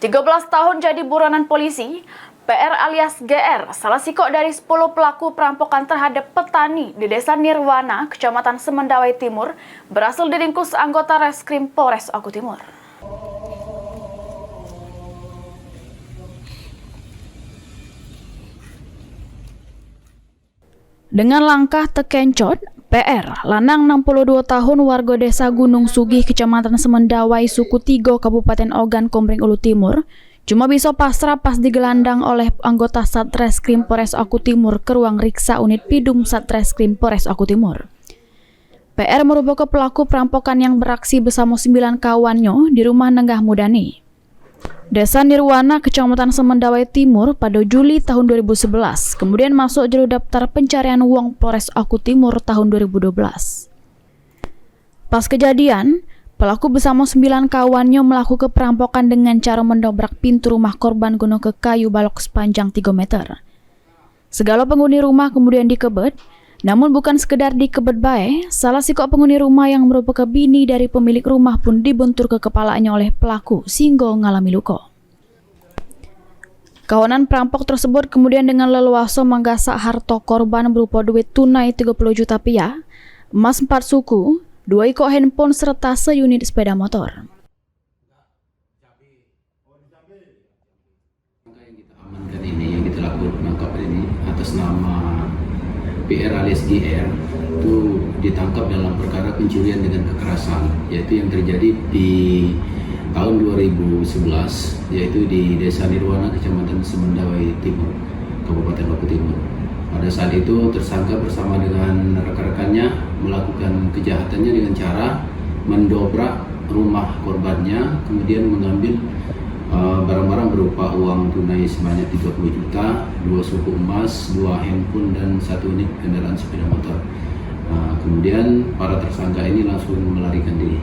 13 tahun jadi buronan polisi, PR alias GR, salah sikok dari 10 pelaku perampokan terhadap petani di Desa Nirwana, Kecamatan Semendawai Timur, berhasil diringkus anggota Reskrim Polres Oku Timur. Dengan langkah tekencot, PR, lanang 62 tahun warga desa Gunung Sugih, Kecamatan Semendawai, Suku Tigo, Kabupaten Ogan Komering Ulu Timur, cuma bisa pasrah pas digelandang oleh anggota Satreskrim Polres Oku Timur ke ruang riksa unit Pidum Satreskrim Polres Oku Timur. PR merupakan pelaku perampokan yang beraksi bersama 9 kawannya di rumah Nenggah Mudani, Desa Nirwana, Kecamatan Semendawai Timur pada Juli tahun 2011, kemudian masuk jalur daftar pencarian uang Polres Oku Timur tahun 2012. Pas kejadian, pelaku bersama 9 kawannya melakukan perampokan dengan cara mendobrak pintu rumah korban guna ke kayu balok sepanjang 3 meter. Segala penghuni rumah kemudian dikebet, namun bukan sekedar dikebet baik, salah sikok penghuni rumah yang merupakan bini dari pemilik rumah pun dibentur ke kepalanya oleh pelaku sehingga mengalami luka. Kawanan perampok tersebut kemudian dengan leluasa menggasak harta korban berupa duit tunai 30 juta rupiah, emas 4 suku, 2 ekor handphone serta seunit sepeda motor. Yang kita amankan ini, yang kita lakukan penangkapan ini atas nama PR alias GR itu ditangkap dalam perkara pencurian dengan kekerasan, yaitu yang terjadi di tahun 2011, yaitu di Desa Nirwana, Kecamatan Semendawai Timur, Kabupaten Oku Timur. Pada saat itu tersangka bersama dengan rekan-rekannya melakukan kejahatannya dengan cara mendobrak rumah korbannya, kemudian mengambil barang-barang berupa uang tunai sebanyak 30 juta, 2 suku emas, 2 handphone, dan 1 unit kendaraan sepeda motor. Kemudian para tersangka ini langsung melarikan diri.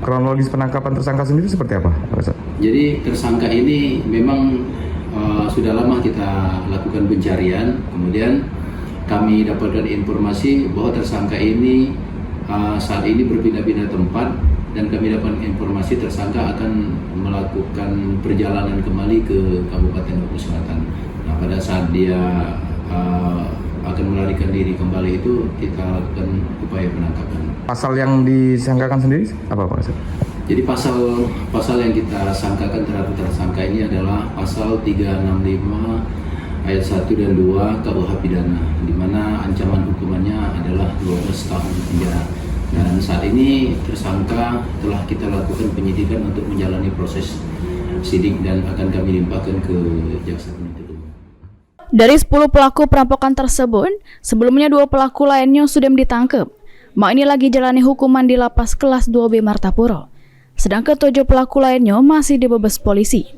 Kronologis penangkapan tersangka sendiri seperti apa, Pak? Jadi tersangka ini memang sudah lama kita lakukan pencarian, kemudian kami dapatkan informasi bahwa tersangka ini saat ini berpindah-pindah tempat, dan kami dapat informasi tersangka akan melakukan perjalanan kembali ke Kabupaten Oku Selatan. Nah, pada saat dia akan melarikan diri kembali itu kita lakukan upaya penangkapan. Pasal yang disangkakan sendiri apa, Pak? Jadi pasal yang kita sangkakan terhadap tersangka ini adalah pasal 365 ayat 1 dan 2 KUH Pidana, di mana ancaman hukumannya adalah 12 tahun penjara. Dan saat ini tersangka telah kita lakukan penyidikan untuk menjalani proses sidik dan akan kami limpahkan ke jaksa penuntut umum. Dari 10 pelaku perampokan tersebut, sebelumnya 2 pelaku lainnya sudah ditangkap. Mak ini lagi jalani hukuman di lapas kelas 2B Martapura. Sedangkan 7 pelaku lainnya masih dibebas polisi.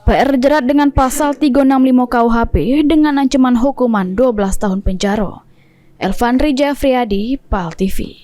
PR jerat dengan pasal 365 KUHP dengan ancaman hukuman 12 tahun penjara. Elvanri Jafriyadi, PAL TV.